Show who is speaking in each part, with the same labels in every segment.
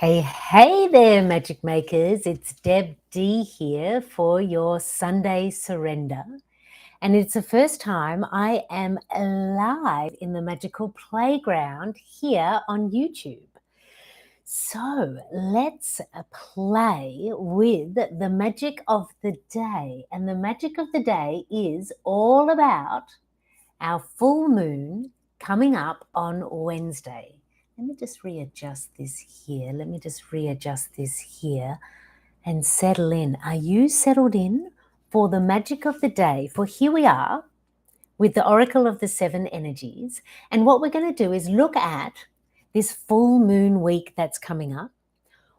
Speaker 1: Hey there, magic makers. It's Deb D here for your Sunday surrender. And it's the first time I am live in the magical playground here on YouTube. So let's play with the magic of the day. And the magic of the day is all about our full moon coming up on Wednesday. Let me just readjust this here. And settle in. Are you settled in for the magic of the day? For here we are with the Oracle of the Seven Energies. And what we're going to do is look at this full moon week that's coming up.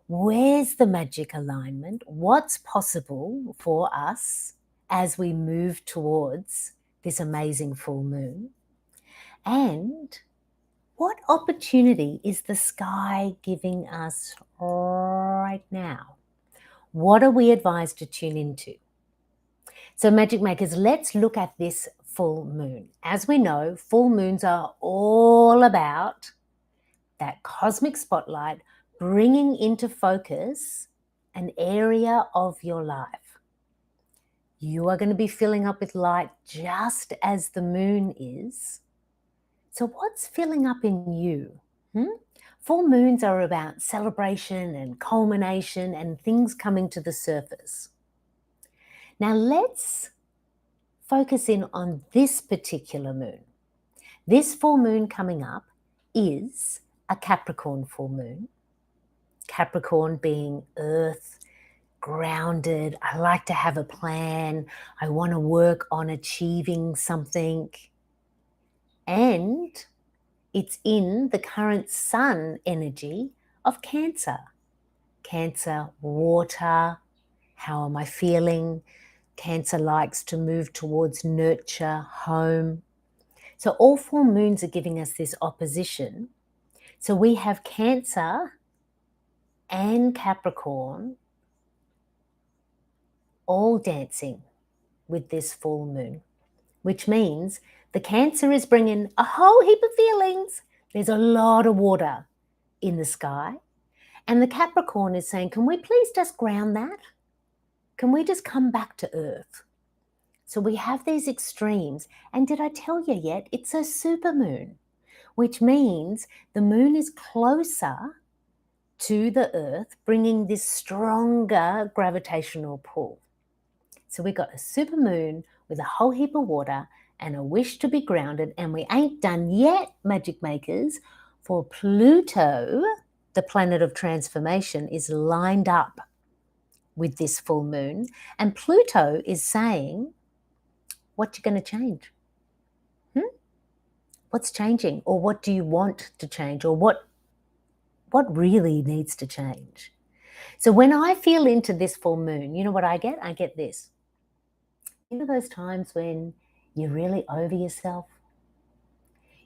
Speaker 1: Where's the magic alignment? What's possible for us as we move towards this amazing full moon? And what opportunity is the sky giving us right now? What are we advised to tune into? So magic makers, let's look at this full moon. As we know, full moons are all about that cosmic spotlight bringing into focus an area of your life. You are going to be filling up with light just as the moon is. So what's filling up in you? Full moons are about celebration and culmination and things coming to the surface. Now let's focus in on this particular moon. This full moon coming up is a Capricorn full moon. Capricorn being earth, grounded. I like to have a plan. I want to work on achieving something. And it's in the current sun energy of Cancer. Cancer, water. How am I feeling? Cancer likes to move towards nurture, home. So all full moons are giving us this opposition. So we have Cancer and Capricorn all dancing with this full moon, which means the Cancer is bringing a whole heap of feelings. There's a lot of water in the sky. And the Capricorn is saying, can we please just ground that? Can we just come back to earth? So we have these extremes. And did I tell you yet? It's a super moon, which means the moon is closer to the earth, bringing this stronger gravitational pull. So we got a super moon with a whole heap of water and a wish to be grounded. And we ain't done yet, magic makers, for Pluto, the planet of transformation, is lined up with this full moon. And Pluto is saying, what you going to change? What's changing? Or what do you want to change? Or what really needs to change? So when I feel into this full moon, you know what I get? I get this. You know those times when you're really over yourself?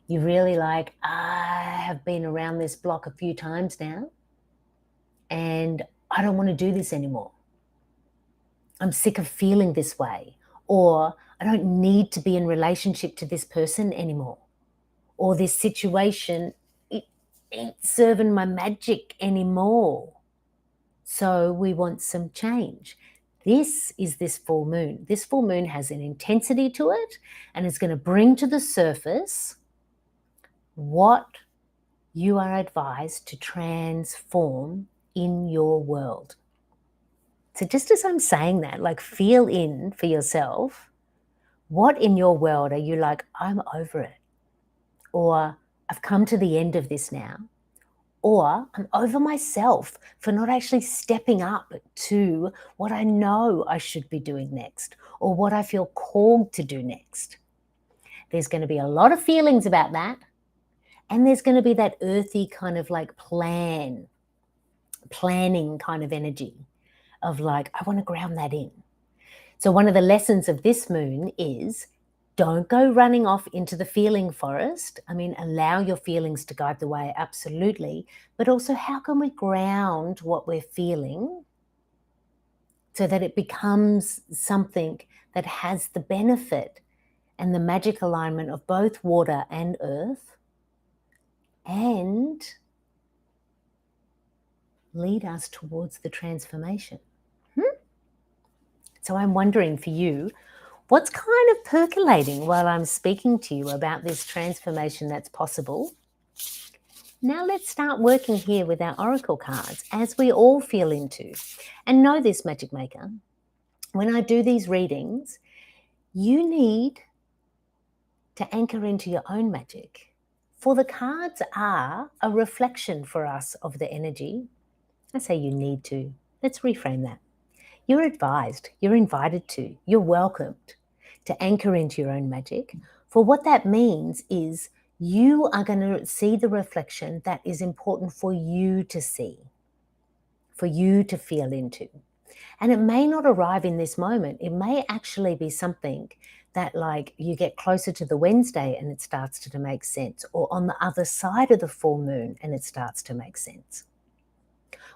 Speaker 1: You really like, I have been around this block a few times now and I don't want to do this anymore. I'm sick of feeling this way. Or I don't need to be in relationship to this person anymore. Or this situation, it ain't serving my magic anymore. So we want some change. This is this full moon. This full moon has an intensity to it and it's going to bring to the surface what you are advised to transform in your world. So just as I'm saying that, like feel in for yourself, what in your world are you like, I'm over it? Or I've come to the end of this now. Or I'm over myself for not actually stepping up to what I know I should be doing next or what I feel called to do next. There's going to be a lot of feelings about that. And there's going to be that earthy kind of like planning kind of energy of like, I want to ground that in. So one of the lessons of this moon is don't go running off into the feeling forest. I mean, allow your feelings to guide the way, absolutely. But also, how can we ground what we're feeling so that it becomes something that has the benefit and the magic alignment of both water and earth and lead us towards the transformation. So I'm wondering for you, what's kind of percolating while I'm speaking to you about this transformation that's possible? Now let's start working here with our oracle cards as we all feel into. And know this, Magic Maker, when I do these readings, you need to anchor into your own magic. For the cards are a reflection for us of the energy. I say you need to. Let's reframe that. You're advised, you're invited to, you're welcomed to anchor into your own magic. For what that means is you are going to see the reflection that is important for you to see, for you to feel into. And it may not arrive in this moment. It may actually be something that, like, you get closer to the Wednesday and it starts to make sense, or on the other side of the full moon and it starts to make sense.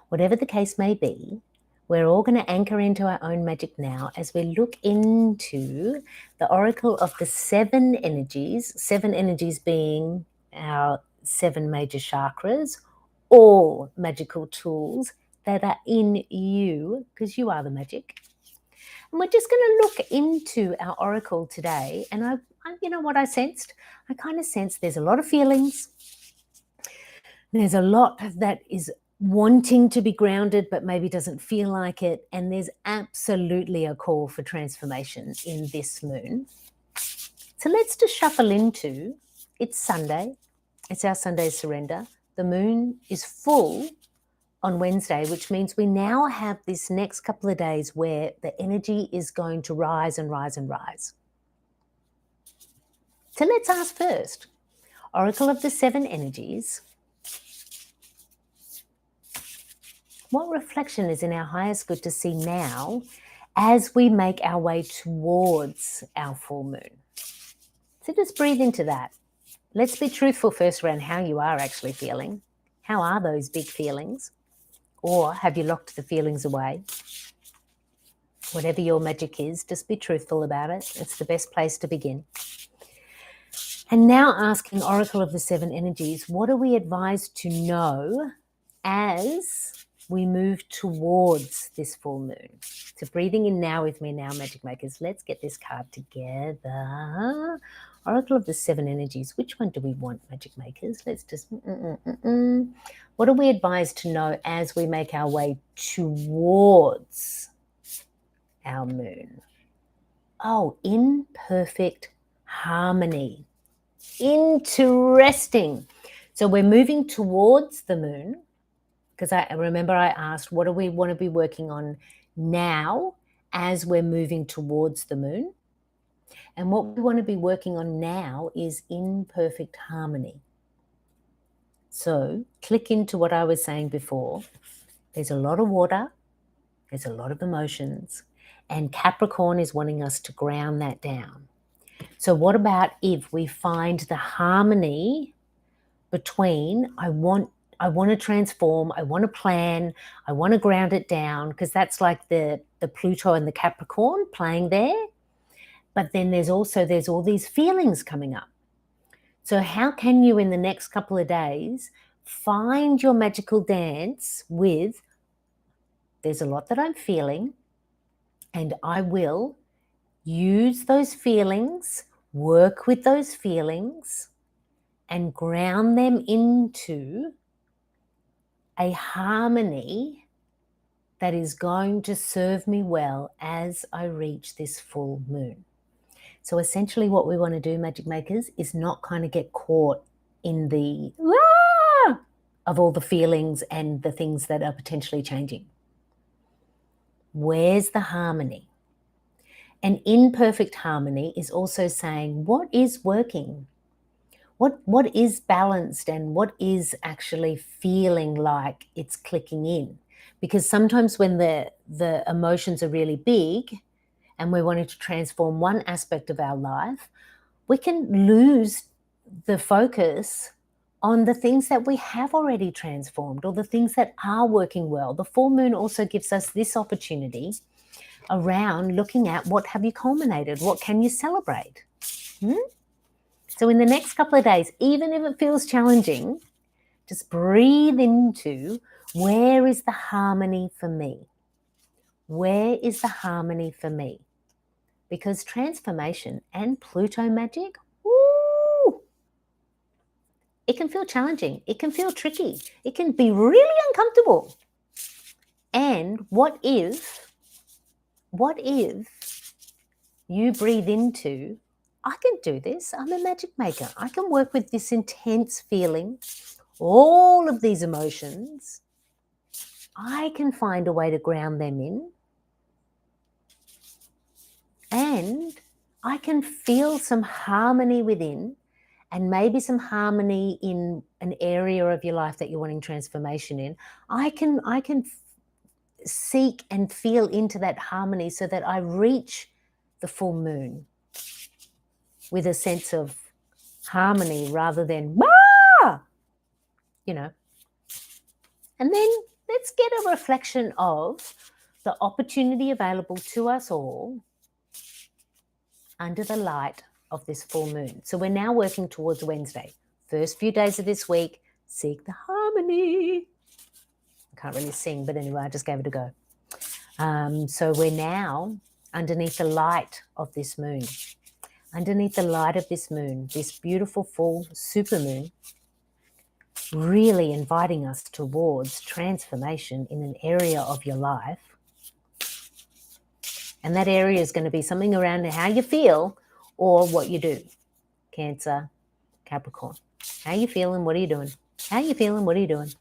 Speaker 1: Whatever the case may be, we're all going to anchor into our own magic now as we look into the oracle of the 7 energies being our 7 major chakras, all magical tools that are in you, because you are the magic. And we're just going to look into our oracle today. And I you know what I sensed? I kind of sensed there's a lot of feelings. There's a lot that is wanting to be grounded but maybe doesn't feel like it, and there's absolutely a call for transformation in this moon. So let's just shuffle into, it's Sunday, it's our Sunday surrender. The moon is full on Wednesday, which means we now have this next couple of days where the energy is going to rise and rise and rise. So let's ask first, oracle of the 7 energies, what reflection is in our highest good to see now as we make our way towards our full moon? So just breathe into that. Let's be truthful first around how you are actually feeling. How are those big feelings? Or have you locked the feelings away? Whatever your magic is, just be truthful about it. It's the best place to begin. And now asking oracle of the 7 energies, what are we advised to know as we move towards this full moon? So breathing in now with me now, Magic Makers. Let's get this card together. Oracle of the 7 energies. Which one do we want, Magic Makers? Let's just... What are we advised to know as we make our way towards our moon? Oh, in perfect harmony. Interesting. So we're moving towards the moon, because I remember I asked, what do we want to be working on now as we're moving towards the moon? And what we want to be working on now is in perfect harmony. So click into what I was saying before. There's a lot of water, there's a lot of emotions, and Capricorn is wanting us to ground that down. So what about if we find the harmony between I want to transform, I want to plan, I want to ground it down, because that's like the Pluto and the Capricorn playing there. But then there's all these feelings coming up. So how can you in the next couple of days find your magical dance with, there's a lot that I'm feeling, and I will use those feelings, work with those feelings, and ground them into a harmony that is going to serve me well as I reach this full moon. So essentially what we want to do, Magic Makers, is not kind of get caught in the of all the feelings and the things that are potentially changing. Where's the harmony? And in perfect harmony is also saying what is working, what is balanced, and what is actually feeling like it's clicking in. Because sometimes when the emotions are really big and we're wanting to transform one aspect of our life, we can lose the focus on the things that we have already transformed or the things that are working well. The full moon also gives us this opportunity around looking at what have you culminated, what can you celebrate. So in the next couple of days, even if it feels challenging, just breathe into Where is the harmony for me? Where is the harmony for me? Because transformation and Pluto magic, woo, it can feel challenging. It can feel tricky. It can be really uncomfortable. And what if you breathe into, I can do this. I'm a magic maker. I can work with this intense feeling, all of these emotions. I can find a way to ground them in. And I can feel some harmony within, and maybe some harmony in an area of your life that you're wanting transformation in. I can seek and feel into that harmony so that I reach the full moon with a sense of harmony rather than, "Wah!" you know. And then let's get a reflection of the opportunity available to us all under the light of this full moon. So we're now working towards Wednesday. First few days of this week, seek the harmony. I can't really sing, but anyway, I just gave it a go. So we're now underneath the light of this moon. Underneath the light of this moon, this beautiful full super moon, really inviting us towards transformation in an area of your life. And that area is going to be something around how you feel or what you do. Cancer, Capricorn. How you feeling? What are you doing? How you feeling? What are you doing?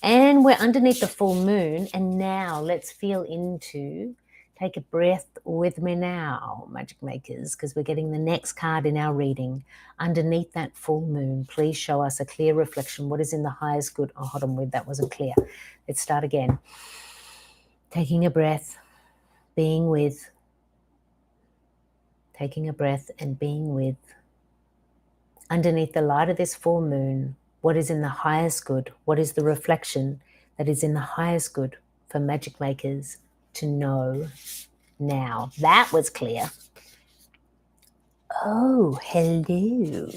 Speaker 1: And we're underneath the full moon. And now let's feel into, take a breath with me now, magic makers, because we're getting the next card in our reading. Underneath that full moon, please show us a clear reflection. What is in the highest good? Oh, hold on, that wasn't clear. Let's start again. Taking a breath, being with, taking a breath and being with. Underneath the light of this full moon, what is in the highest good? What is the reflection that is in the highest good for magic makers to know now? That was clear. Oh, hello.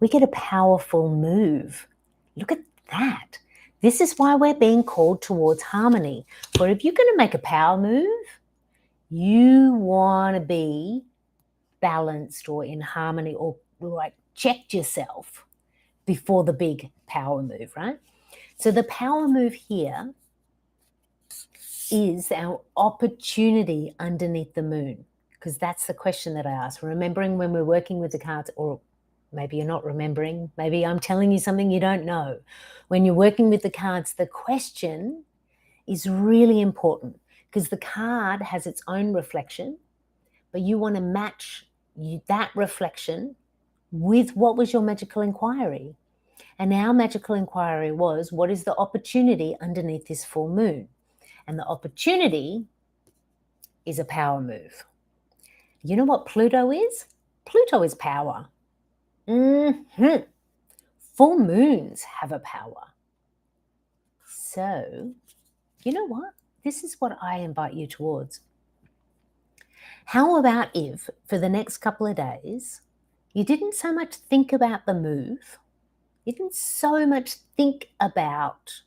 Speaker 1: We get a powerful move. Look at that. This is why we're being called towards harmony. For if you're going to make a power move, you want to be balanced or in harmony, or like checked yourself before the big power move, right? So the power move here is our opportunity underneath the moon, because that's the question that I asked. Remembering when we're working with the cards, or maybe you're not remembering, maybe I'm telling you something you don't know. When you're working with the cards, the question is really important, because the card has its own reflection, but you want to match that reflection with what was your magical inquiry. And our magical inquiry was, what is the opportunity underneath this full moon? And the opportunity is a power move. You know what Pluto is? Pluto is power. Full moons have a power. So, you know what? This is what I invite you towards. How about if, for the next couple of days, you didn't so much think about the move, you didn't so much think about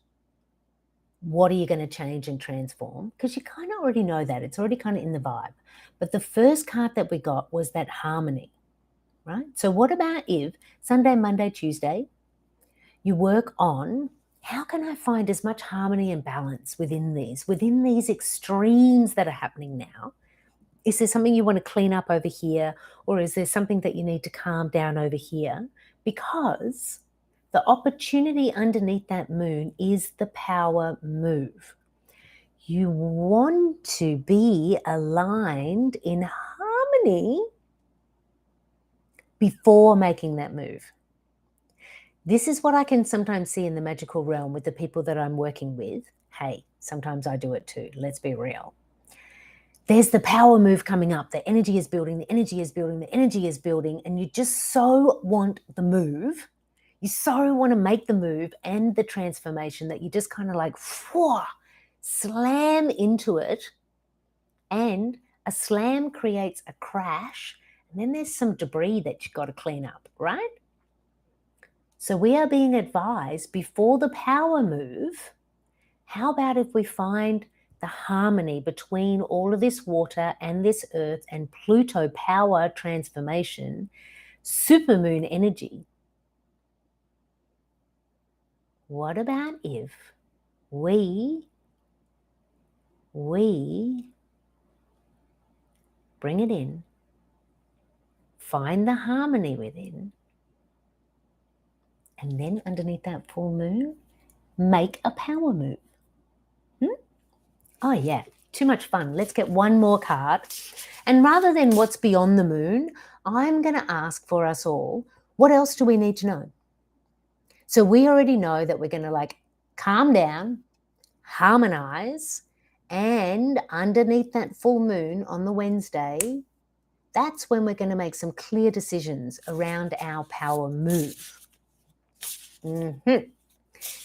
Speaker 1: what are you going to change and transform, because you kind of already know that. It's already kind of in the vibe. But the first card that we got was that harmony, right? So what about if Sunday, Monday, Tuesday, you work on, how can I find as much harmony and balance within these extremes that are happening now? Is there something you want to clean up over here, or is there something that you need to calm down over here? Because the opportunity underneath that moon is the power move. You want to be aligned in harmony before making that move. This is what I can sometimes see in the magical realm with the people that I'm working with. Hey, sometimes I do it too. Let's be real. There's the power move coming up. The energy is building, the energy is building, the energy is building, and you just so want the move. You so want to make the move and the transformation that you just kind of like slam into it, and a slam creates a crash, and then there's some debris that you've got to clean up, right? So we are being advised before the power move, How about if we find the harmony between all of this water and this earth and Pluto power transformation, supermoon energy? What about if we bring it in, find the harmony within, and then underneath that full moon, make a power move? Oh yeah, too much fun. Let's get one more card. And rather than what's beyond the moon, I'm going to ask for us all, what else do we need to know? So we already know that we're going to calm down, harmonize, and underneath that full moon on the Wednesday, that's when we're going to make some clear decisions around our power move.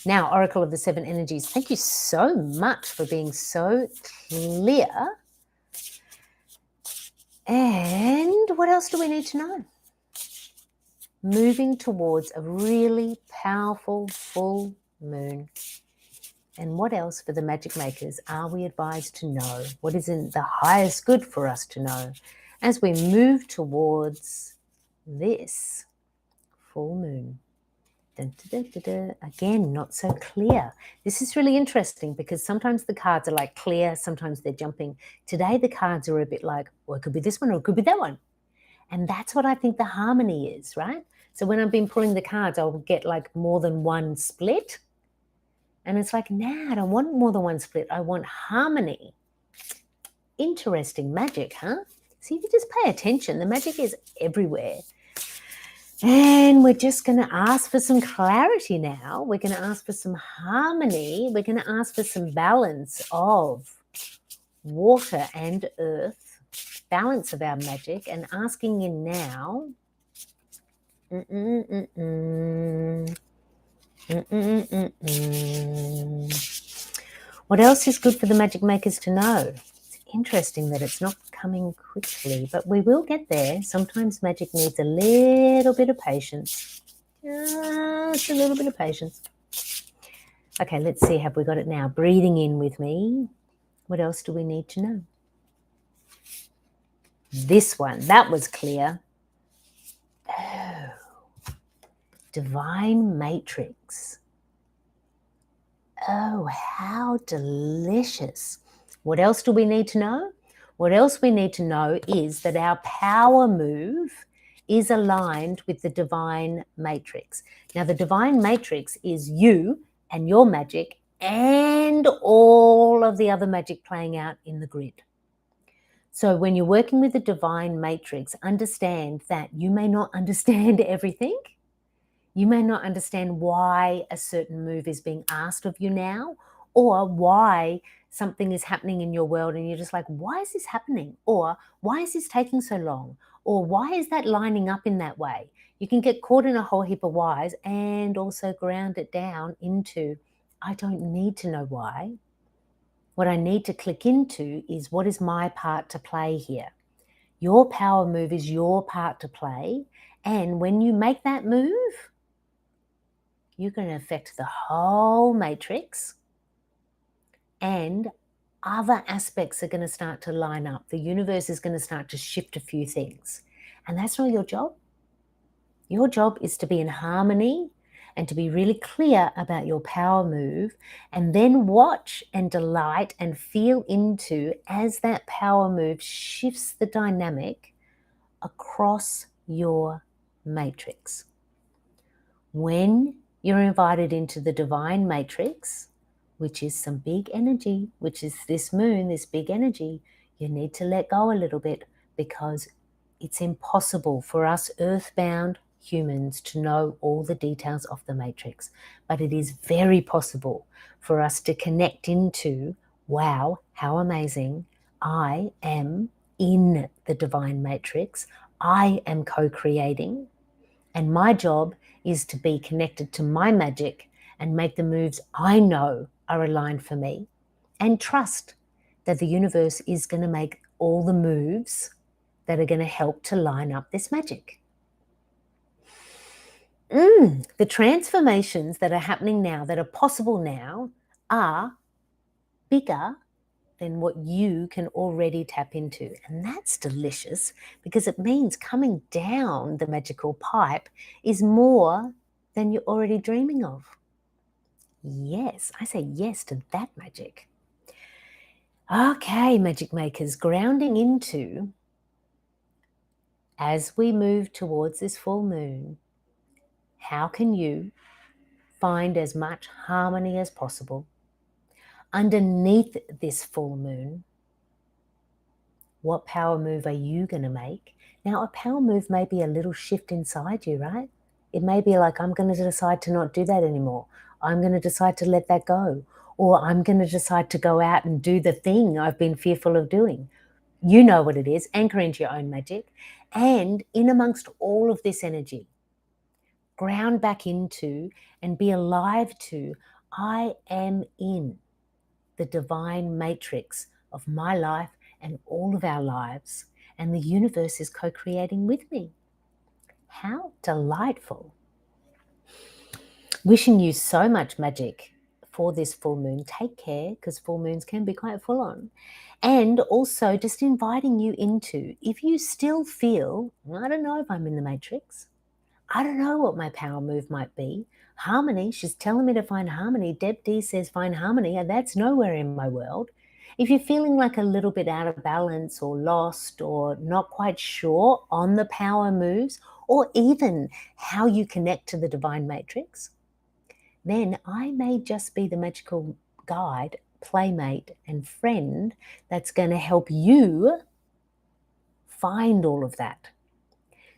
Speaker 1: Now, Oracle of the Seven Energies, thank you so much for being so clear. And what else do we need to know? Moving towards a really powerful full moon. And what else for the magic makers are we advised to know? What is in the highest good for us to know as we move towards this full moon? Dun, dun, dun, dun, dun. Again, not so clear. This is really interesting because sometimes the cards are clear, sometimes they're jumping. Today the cards are a bit well, it could be this one or it could be that one. And that's what I think the harmony is, right? So when I've been pulling the cards, I'll get more than one split. And it's nah, I don't want more than one split. I want harmony. Interesting magic, huh? See, if you just pay attention, the magic is everywhere. And we're just going to ask for some clarity now. We're going to ask for some harmony. We're going to ask for some balance of water and earth, balance of our magic, and asking in now. What else is good for the magic makers to know? It's interesting that it's not coming quickly, but we will get there. Sometimes magic needs a little bit of patience. Just a little bit of patience. Okay, let's see. Have we got it now? Breathing in with me. What else do we need to know? This one, that was clear. Oh, divine matrix. Oh, how delicious. What else do we need to know? What else we need to know is that our power move is aligned with the divine matrix. Now, the divine matrix is you and your magic and all of the other magic playing out in the grid. So when you're working with the divine matrix, understand that you may not understand everything. You may not understand why a certain move is being asked of you now, or why something is happening in your world and you're just why is this happening? Or why is this taking so long? Or why is that lining up in that way? You can get caught in a whole heap of whys and also ground it down into, I don't need to know why. What I need to click into is, what is my part to play here? Your power move is your part to play. And when you make that move, you're going to affect the whole matrix, and other aspects are going to start to line up. The universe is going to start to shift a few things. And that's not your job. Your job is to be in harmony and to be really clear about your power move, and then watch and delight and feel into as that power move shifts the dynamic across your matrix. When you're invited into the divine matrix, which is some big energy, which is this moon, this big energy, you need to let go a little bit, because it's impossible for us earthbound humans to know all the details of the matrix. But it is very possible for us to connect into, wow, how amazing, I am in the divine matrix. I am co-creating, and my job is to be connected to my magic and make the moves I know are aligned for me, and trust that the universe is going to make all the moves that are going to help to line up this magic. The transformations that are happening now, that are possible now, are bigger than what you can already tap into. And that's delicious because it means coming down the magical pipe is more than you're already dreaming of. Yes, I say yes to that magic. Okay, magic makers, grounding into, as we move towards this full moon, how can you find as much harmony as possible underneath this full moon? What power move are you going to make? Now, a power move may be a little shift inside you, right? It may be like, I'm going to decide to not do that anymore. I'm going to decide to let that go. Or I'm going to decide to go out and do the thing I've been fearful of doing. You know what it is. Anchor into your own magic. And in amongst all of this energy, ground back into and be alive to, I am in the divine matrix of my life and all of our lives, and the universe is co-creating with me. How delightful. Wishing you so much magic for this full moon. Take care, because full moons can be quite full on. And also just inviting you into, if you still feel, I don't know if I'm in the matrix, I don't know what my power move might be. Harmony, she's telling me to find harmony. Deb D says find harmony, and that's nowhere in my world. If you're feeling like a little bit out of balance or lost or not quite sure on the power moves or even how you connect to the divine matrix, then I may just be the magical guide, playmate, and friend that's going to help you find all of that.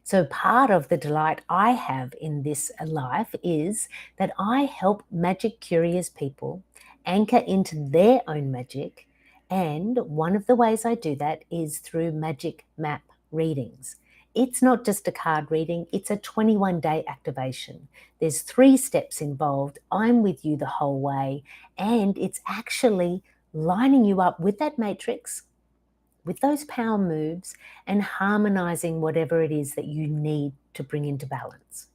Speaker 1: So part of the delight I have in this life is that I help magic curious people anchor into their own magic. And one of the ways I do that is through magic map readings. It's not just a card reading, it's a 21-day activation. There's 3 steps involved. I'm with you the whole way. And it's actually lining you up with that matrix, with those power moves, and harmonizing whatever it is that you need to bring into balance.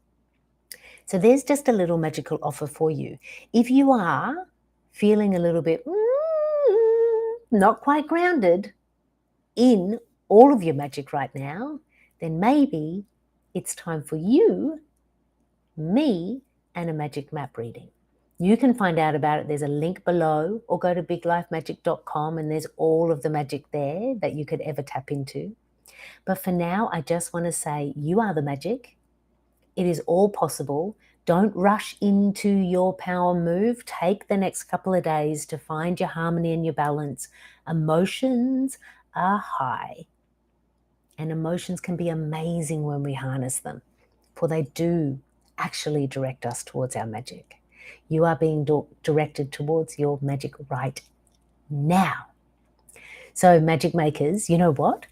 Speaker 1: So there's just a little magical offer for you. If you are feeling a little bit not quite grounded in all of your magic right now, then maybe it's time for you, me, and a magic map reading. You can find out about it. There's a link below, or go to biglifemagic.com and there's all of the magic there that you could ever tap into. But for now, I just want to say you are the magic. It is all possible. Don't rush into your power move. Take the next couple of days to find your harmony and your balance. Emotions are high, and emotions can be amazing when we harness them, for they do actually direct us towards our magic. You are being directed towards your magic right now. So magic makers, you know what?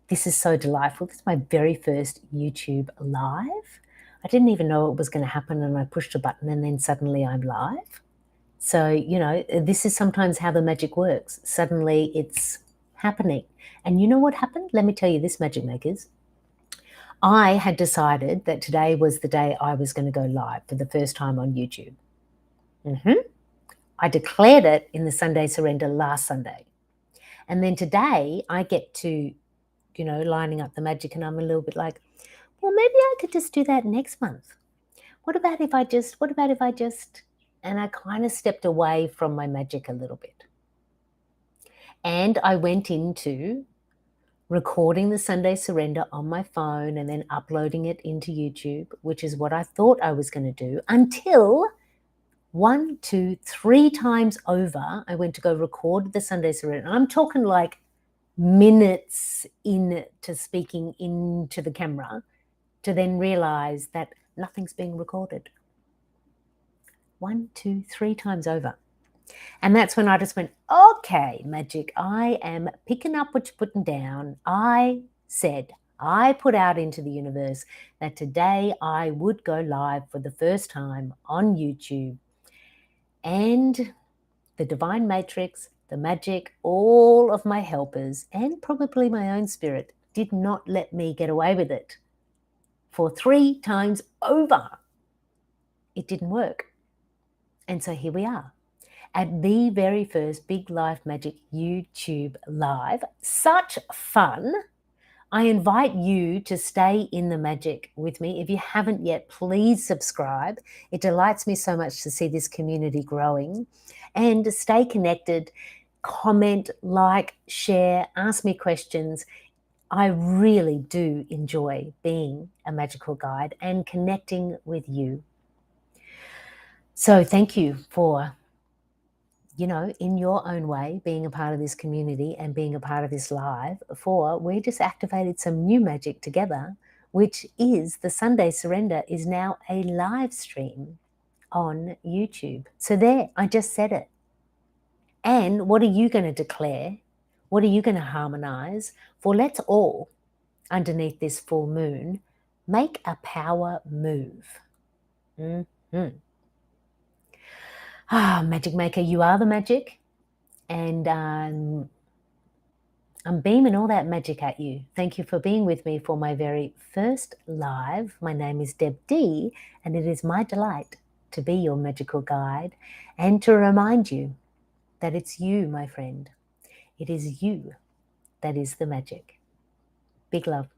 Speaker 1: This is so delightful. This is my very first YouTube live. I didn't even know it was going to happen, and I pushed a button and then suddenly I'm live. So, you know, this is sometimes how the magic works. Suddenly it's happening. And you know what happened? Let me tell you this, magic makers. I had decided that today was the day I was going to go live for the first time on YouTube. I declared it in the Sunday Surrender last Sunday. And then today I get to, you know, lining up the magic, and I'm a little bit like, well, maybe I could just do that next month. What about if I just, and I kind of stepped away from my magic a little bit. And I went into recording the Sunday Surrender on my phone and then uploading it into YouTube, which is what I thought I was going to do, until 1, 2, 3 times over, I went to go record the Sunday Surrender. I'm talking like minutes into speaking into the camera, to then realize that nothing's being recorded. 1, 2, 3 times over. And that's when I just went, okay, magic, I am picking up what you're putting down. I said, I put out into the universe that today I would go live for the first time on YouTube. And the divine matrix, the magic, all of my helpers, and probably my own spirit did not let me get away with it. For 3 times over, it didn't work. And so here we are. at the very first Big Life Magic YouTube Live. Such fun. I invite you to stay in the magic with me. If you haven't yet, please subscribe. It delights me so much to see this community growing. And stay connected, comment, like, share, ask me questions. I really do enjoy being a magical guide and connecting with you. So thank you for, in your own way, being a part of this community and being a part of this live. We just activated some new magic together, which is the Sunday Surrender is now a live stream on YouTube. So there, I just said it. And what are you going to declare? What are you going to harmonize? For let's all, underneath this full moon, make a power move. Magic maker, you are the magic. And I'm beaming all that magic at you. Thank you for being with me for my very first live. My name is Deb D, and it is my delight to be your magical guide and to remind you that it's you, my friend. It is you that is the magic. Big love.